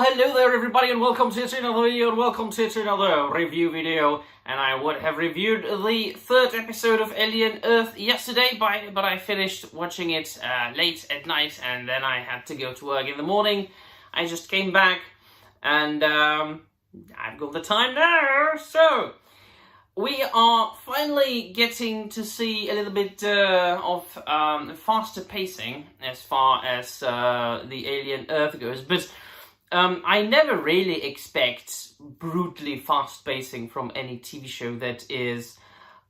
hello there everybody and welcome to another video and welcome to another review video. And I would have reviewed the third episode of Alien Earth yesterday, but I finished watching it late at night and then I had to go to work in the morning. I just came back and I've got the time now. So, we are finally getting to see a little bit of faster pacing as far as the Alien Earth goes, but I never really expect brutally fast pacing from any TV show that is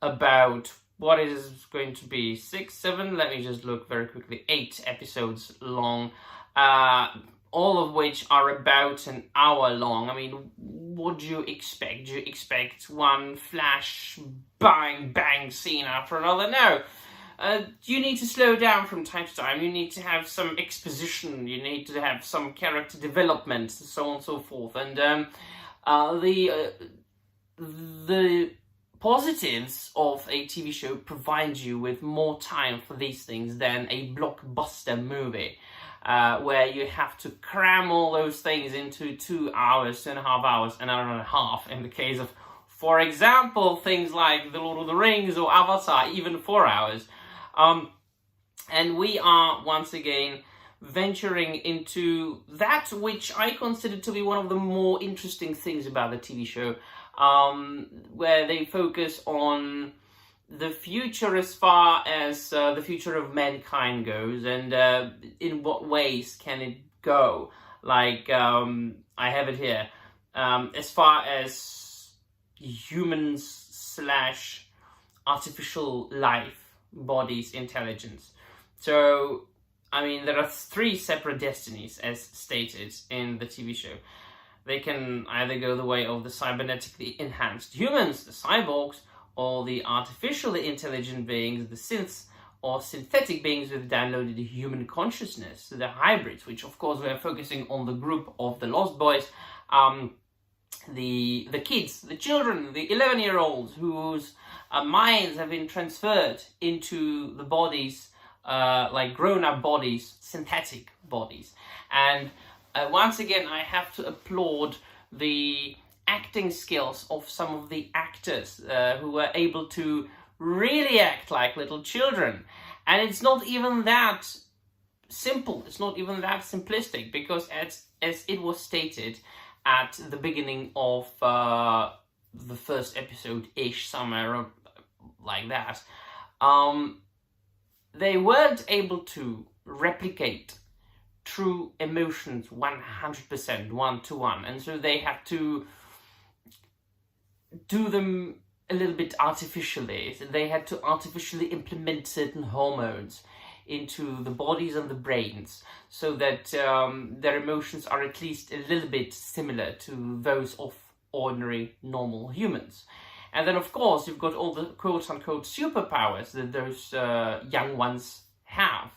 about, what is going to be, 6, 7, let me just look very quickly, 8 episodes long, all of which are about an hour long. I mean, what do you expect? Do you expect one flash, bang, bang scene after another? No. You need to slow down from time to time, you need to have some exposition, you need to have some character development, so on and so forth. And the positives of a TV show provide you with more time for these things than a blockbuster movie, where you have to cram all those things into 2 hours, 2.5 hours, an hour and a half in the case of, for example, things like The Lord of the Rings or Avatar, even 4 hours. And we are once again venturing into that which I consider to be one of the more interesting things about the TV show, where they focus on the future as far as the future of mankind goes, and in what ways can it go. Like, I have it here, as far as humans / artificial life, bodies, intelligence. So, I mean, there are 3 separate destinies as stated in the TV show. They can either go the way of the cybernetically enhanced humans, the cyborgs, or the artificially intelligent beings, the synths, or synthetic beings with downloaded human consciousness, the hybrids, which of course we are focusing on the group of the Lost Boys, the kids, the children, the 11-year-olds whose minds have been transferred into the bodies, like grown-up bodies, synthetic bodies. And once again, I have to applaud the acting skills of some of the actors who were able to really act like little children. And it's not even that simple, it's not even that simplistic, because as it was stated at the beginning of the first episode-ish, somewhere like that, they weren't able to replicate true emotions 100%, one-to-one, and so they had to do them a little bit artificially. So they had to artificially implement certain hormones into the bodies and the brains, so that their emotions are at least a little bit similar to those of ordinary, normal humans. And then, of course, you've got all the quote-unquote superpowers that those young ones have.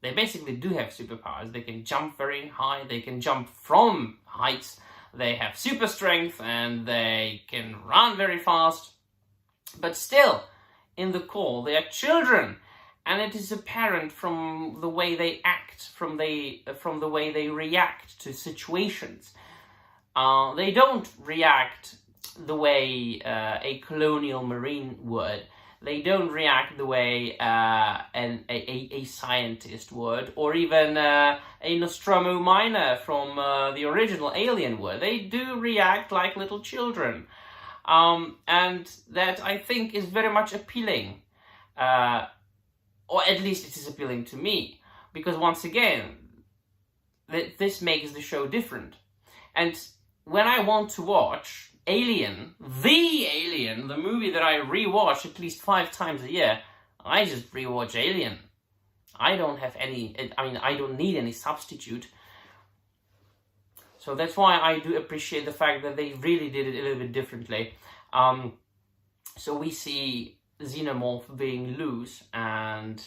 They basically do have superpowers. They can jump very high, they can jump from heights, they have super strength, and they can run very fast. But still, in the core, they are children. And it is apparent from the way they act, from the way they react to situations. They don't react the way a colonial marine would. They don't react the way a scientist would, or even a Nostromo miner from the original Alien would. They do react like little children. And that, I think, is very much appealing. Or at least it is appealing to me. Because once again, this makes the show different. And when I want to watch Alien, the movie that I rewatch at least 5 times a year, I just rewatch Alien. I don't need any substitute. So that's why I do appreciate the fact that they really did it a little bit differently. So we see Xenomorph being loose, and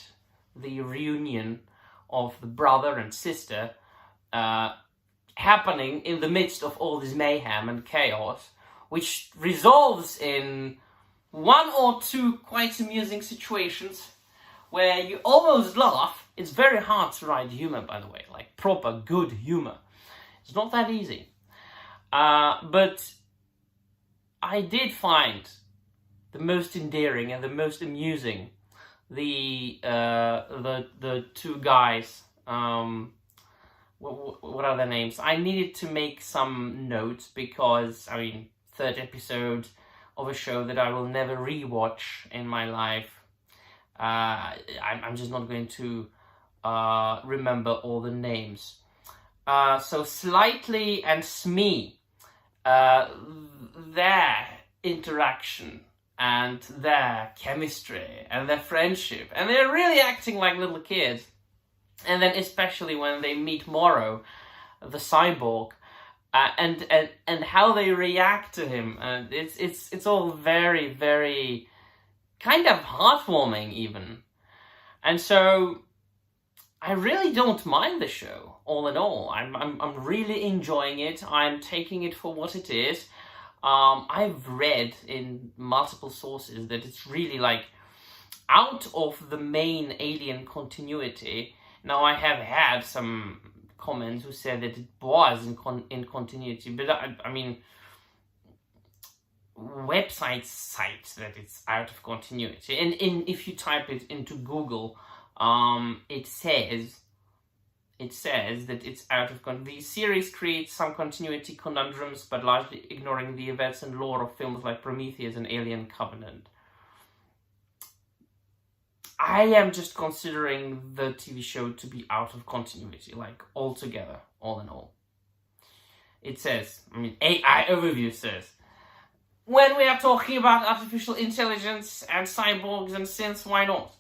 the reunion of the brother and sister happening in the midst of all this mayhem and chaos, which resolves in 1 or 2 quite amusing situations where you almost laugh. It's very hard to write humor, by the way, like proper good humor. It's not that easy. But I did find the most endearing and the most amusing the two guys. What are their names? I needed to make some notes because, I mean, third episode of a show that I will never rewatch in my life. I'm just not going to remember all the names. So Slightly and Smee, their interaction and their chemistry and their friendship, and they're really acting like little kids. And then especially when they meet Morrow, the cyborg, and how they react to him, it's all very, very kind of heartwarming even. And so I really don't mind the show, all in all. I'm really enjoying it. I'm taking it for what it is. I've read in multiple sources that it's really like out of the main Alien continuity. Now, I have had some comments who said that it was in continuity, but I mean, websites cite that it's out of continuity, and if you type it into Google, it says that it's out of continuity. The series creates some continuity conundrums, but largely ignoring the events and lore of films like Prometheus and Alien Covenant. I am just considering the TV show to be out of continuity, like altogether, all in all. It says, I mean, AI Overview says, when we are talking about artificial intelligence and cyborgs and synths, why not?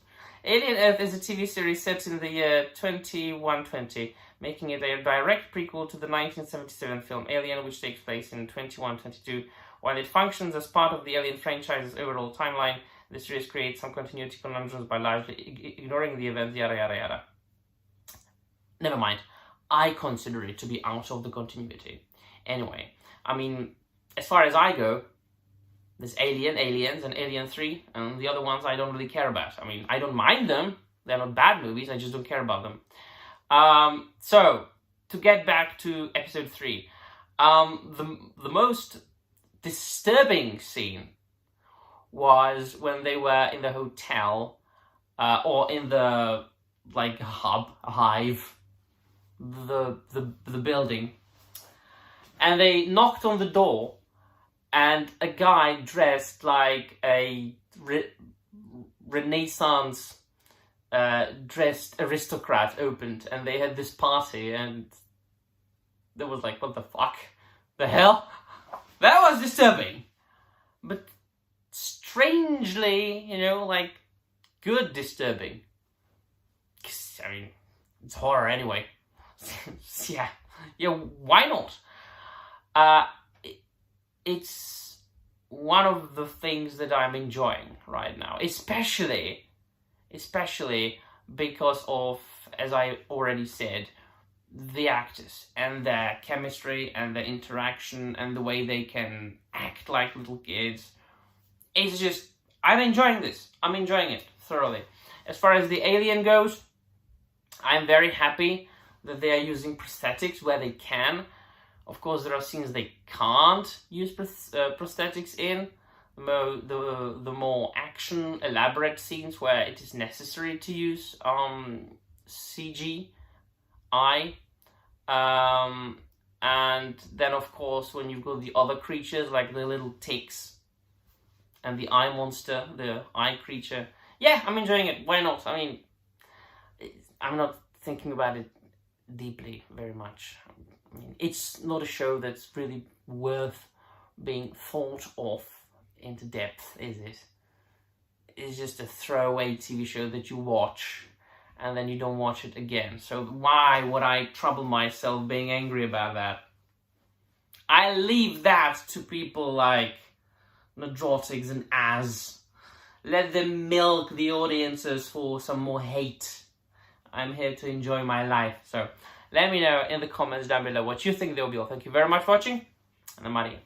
Alien Earth is a TV series set in the year 2120, making it a direct prequel to the 1977 film Alien, which takes place in 2122. While it functions as part of the Alien franchise's overall timeline, the series creates some continuity conundrums by largely ignoring the events, yada yada yada. Never mind. I consider it to be out of the continuity. Anyway, I mean, as far as I go, there's Alien, Aliens, and Alien 3, and the other ones I don't really care about. I mean, I don't mind them. They're not bad movies, I just don't care about them. So, to get back to episode 3, the most disturbing scene was when they were in the hotel, or in the, like, hive, the building, and they knocked on the door, and a guy dressed like a Renaissance dressed aristocrat opened, and they had this party, and there was like, what the fuck? The hell? That was disturbing. But strangely, you know, like, good disturbing. 'Cause, I mean, it's horror anyway. yeah, why not? It's one of the things that I'm enjoying right now, especially because of, as I already said, the actors and their chemistry and their interaction and the way they can act like little kids. It's just, I'm enjoying this. I'm enjoying it thoroughly. As far as the Alien goes, I'm very happy that they are using prosthetics where they can. Of course, there are scenes they can't use prosthetics in. The more action, elaborate scenes where it is necessary to use CGI. And then, of course, when you've got the other creatures, like the little ticks and the eye monster, the eye creature. Yeah, I'm enjoying it. Why not? I mean, I'm not thinking about it deeply very much. I mean, it's not a show that's really worth being thought of into depth, is it? It's just a throwaway TV show that you watch and then you don't watch it again. So why would I trouble myself being angry about that? I leave that to people like Nerdrotics and Az. Let them milk the audiences for some more hate. I'm here to enjoy my life. So let me know in the comments down below what you think there will be. Thank you very much for watching, and I'm out of here.